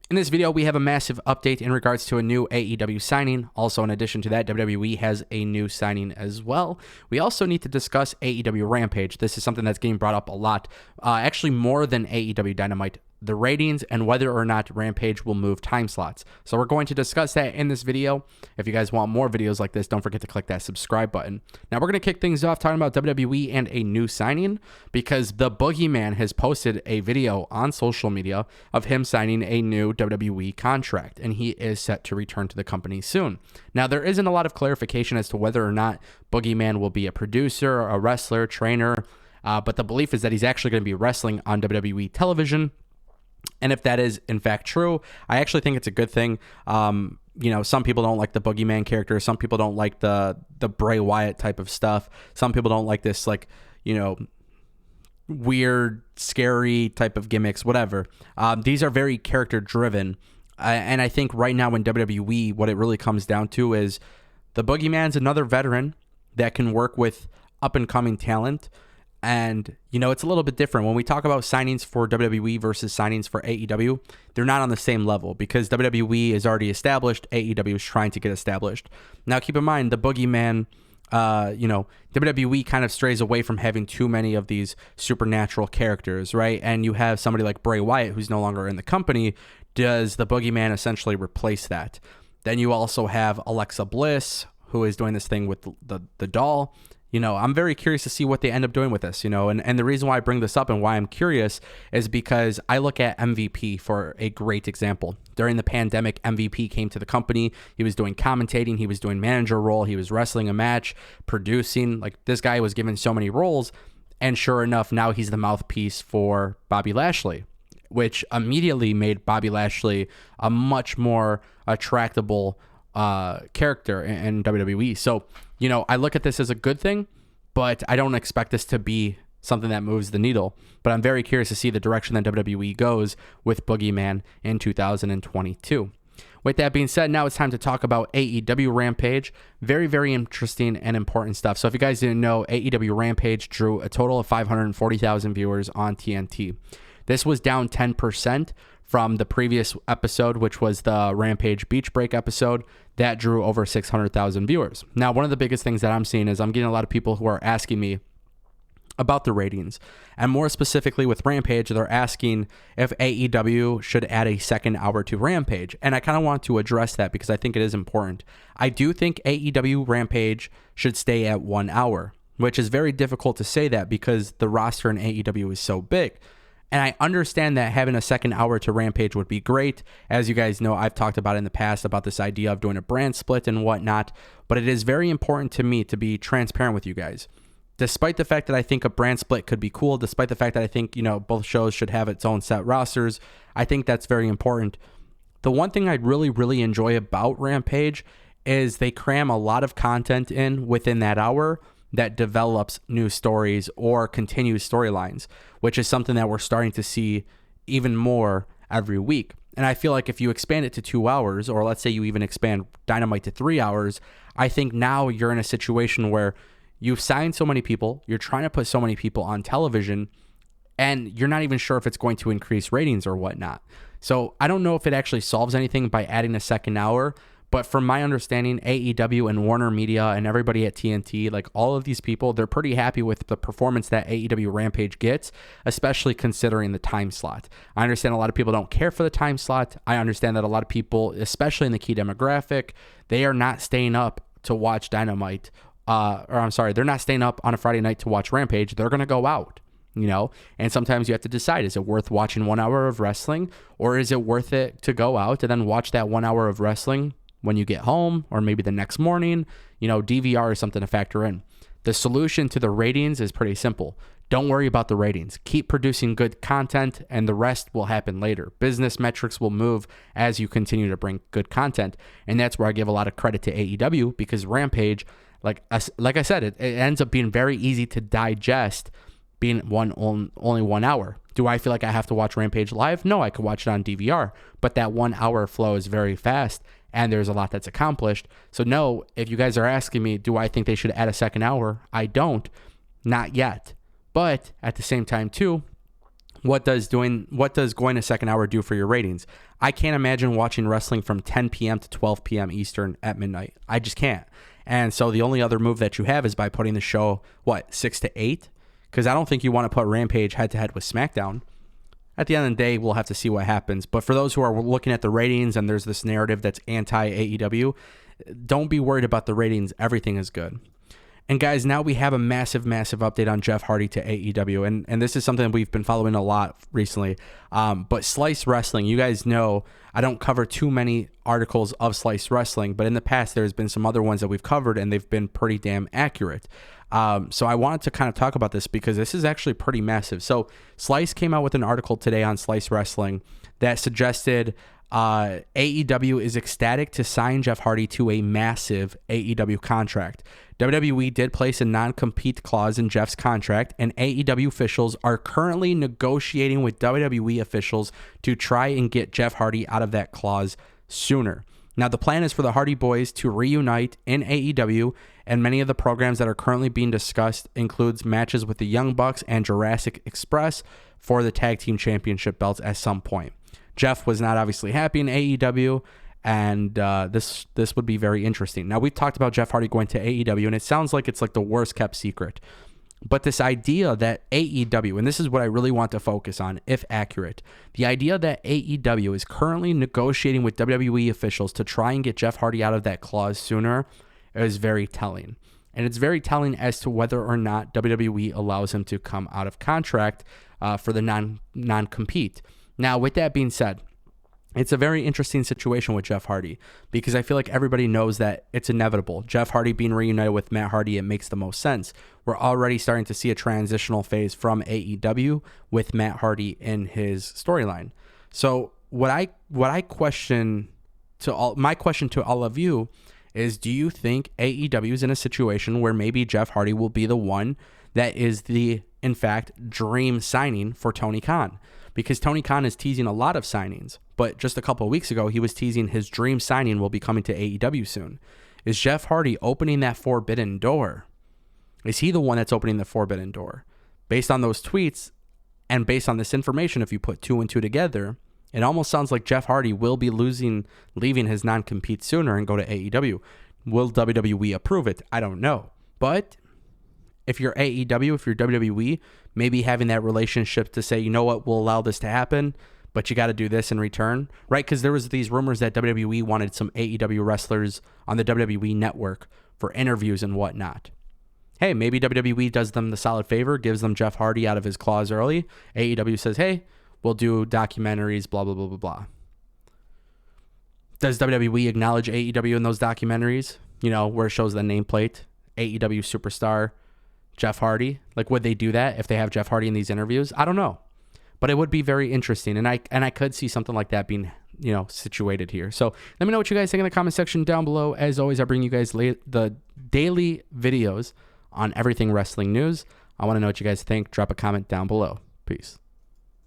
In this video, we have a massive update in regards to a new AEW signing. Also, in addition to that, WWE has a new signing as well. We also need to discuss AEW Rampage. This is something that's getting brought up a lot, actually more than AEW Dynamite. The ratings and whether or not Rampage will move time slots. So we're going to discuss that in this video. If you guys want more videos like this, don't forget to click that subscribe button. Now we're going to kick things off talking about WWE and a new signing, because the Boogeyman has posted a video on social media of him signing a new WWE contract, and he is set to return to the company soon. Now there isn't a lot of clarification as to whether or not Boogeyman will be a producer, a wrestler, trainer, but the belief is that he's actually going to be wrestling on WWE television. And if that is in fact true, I actually think it's a good thing. Some people don't like the Boogeyman character. Some people don't like the Bray Wyatt type of stuff. Some people don't like this, weird, scary type of gimmicks, whatever. These are very character driven. And I think right now in WWE, what it really comes down to is the Boogeyman's another veteran that can work with up and coming talent. And, it's a little bit different. When we talk about signings for WWE versus signings for AEW, they're not on the same level because WWE is already established. AEW is trying to get established. Now, keep in mind, the Boogeyman, WWE kind of strays away from having too many of these supernatural characters, right? And you have somebody like Bray Wyatt, who's no longer in the company. Does the Boogeyman essentially replace that? Then you also have Alexa Bliss, who is doing this thing with the doll. I'm very curious to see what they end up doing with this, and the reason why I bring this up and why I'm curious is because I look at MVP for a great example. During the pandemic, MVP came to the company. He was doing commentating. He was doing manager role. He was wrestling a match, producing. This guy was given so many roles. And sure enough, now he's the mouthpiece for Bobby Lashley, which immediately made Bobby Lashley a much more attractable character in WWE. So, I look at this as a good thing, but I don't expect this to be something that moves the needle. But I'm very curious to see the direction that WWE goes with Boogeyman in 2022. With that being said, now it's time to talk about AEW Rampage. Very, very interesting and important stuff. So if you guys didn't know, AEW Rampage drew a total of 540,000 viewers on TNT. This was down 10% from the previous episode, which was the Rampage Beach Break episode. That drew over 600,000 viewers. Now, one of the biggest things that I'm seeing is I'm getting a lot of people who are asking me about the ratings. And more specifically with Rampage, they're asking if AEW should add a second hour to Rampage. And I kind of want to address that because I think it is important. I do think AEW Rampage should stay at 1 hour, which is very difficult to say that because the roster in AEW is so big. And I understand that having a second hour to Rampage would be great. As you guys know, I've talked about in the past about this idea of doing a brand split and whatnot. But it is very important to me to be transparent with you guys. Despite the fact that I think a brand split could be cool, despite the fact that I think, both shows should have its own set rosters, I think that's very important. The one thing I really, really enjoy about Rampage is they cram a lot of content in within that hour that develops new stories or continues storylines, which is something that we're starting to see even more every week. And I feel like if you expand it to 2 hours, or let's say you even expand Dynamite to 3 hours, I think now you're in a situation where you've signed so many people, you're trying to put so many people on television, and you're not even sure if it's going to increase ratings or whatnot. So I don't know if it actually solves anything by adding a second hour. But from my understanding, AEW and Warner Media and everybody at TNT, all of these people, they're pretty happy with the performance that AEW Rampage gets, especially considering the time slot. I understand a lot of people don't care for the time slot. I understand that a lot of people, especially in the key demographic, they are not staying up to watch Dynamite. They're not staying up on a Friday night to watch Rampage. They're going to go out. And sometimes you have to decide, is it worth watching 1 hour of wrestling, or is it worth it to go out and then watch that 1 hour of wrestling when you get home, or maybe the next morning? DVR is something to factor in. The solution to the ratings is pretty simple. Don't worry about the ratings. Keep producing good content, and the rest will happen later. Business metrics will move as you continue to bring good content. And that's where I give a lot of credit to AEW, because Rampage, like I said, it ends up being very easy to digest, being only 1 hour. Do I feel like I have to watch Rampage live? No, I could watch it on DVR. But that 1 hour flow is very fast, and there's a lot that's accomplished. So no, if you guys are asking me, do I think they should add a second hour? I don't. Not yet. But at the same time, too, what does going a second hour do for your ratings? I can't imagine watching wrestling from 10 p.m. to 12 p.m. Eastern at midnight. I just can't. And so the only other move that you have is by putting the show, 6 to 8? Because I don't think you want to put Rampage head-to-head with SmackDown. At the end of the day, we'll have to see what happens. But for those who are looking at the ratings and there's this narrative that's anti-AEW, don't be worried about the ratings. Everything is good. And guys, now we have a massive, massive update on Jeff Hardy to AEW. And this is something we've been following a lot recently. But Slice Wrestling, you guys know I don't cover too many articles of Slice Wrestling, but in the past, there's been some other ones that we've covered, and they've been pretty damn accurate. So I wanted to kind of talk about this because this is actually pretty massive. So Slice came out with an article today on Slice Wrestling that suggested AEW is ecstatic to sign Jeff Hardy to a massive AEW contract. WWE did place a non-compete clause in Jeff's contract, and AEW officials are currently negotiating with WWE officials to try and get Jeff Hardy out of that clause sooner. Now, the plan is for the Hardy Boys to reunite in AEW, and many of the programs that are currently being discussed includes matches with the Young Bucks and Jurassic Express for the Tag Team Championship belts at some point. Jeff was not obviously happy in AEW, and this would be very interesting. Now, we've talked about Jeff Hardy going to AEW, and it sounds like it's like the worst kept secret. But this idea that AEW, and this is what I really want to focus on, if accurate, the idea that AEW is currently negotiating with WWE officials to try and get Jeff Hardy out of that clause sooner is very telling. And it's very telling as to whether or not WWE allows him to come out of contract for the non-compete. Now, with that being said, it's a very interesting situation with Jeff Hardy because I feel like everybody knows that it's inevitable. Jeff Hardy being reunited with Matt Hardy, it makes the most sense. We're already starting to see a transitional phase from AEW with Matt Hardy in his storyline. So my question to all of you is, do you think AEW is in a situation where maybe Jeff Hardy will be the one that is the, in fact, dream signing for Tony Khan? Because Tony Khan is teasing a lot of signings, but just a couple of weeks ago, he was teasing his dream signing will be coming to AEW soon. Is Jeff Hardy opening that forbidden door? Is he the one that's opening the forbidden door? Based on those tweets and based on this information, if you put two and two together, it almost sounds like Jeff Hardy will be leaving his non-compete sooner and go to AEW. Will WWE approve it? I don't know. But if you're AEW, if you're WWE, maybe having that relationship to say, you know what, we'll allow this to happen, but you got to do this in return, right? Because there was these rumors that WWE wanted some AEW wrestlers on the WWE network for interviews and whatnot. Hey, maybe WWE does them the solid favor, gives them Jeff Hardy out of his clause early. AEW says, hey, we'll do documentaries, blah, blah, blah, blah, blah. Does WWE acknowledge AEW in those documentaries? You know, where it shows the nameplate, AEW superstar Jeff Hardy. Like, would they do that if they have Jeff Hardy in these interviews? I don't know. But it would be very interesting. And I could see something like that being, situated here. So let me know what you guys think in the comment section down below. As always, I bring you guys the daily videos on everything wrestling news. I want to know what you guys think. Drop a comment down below. Peace.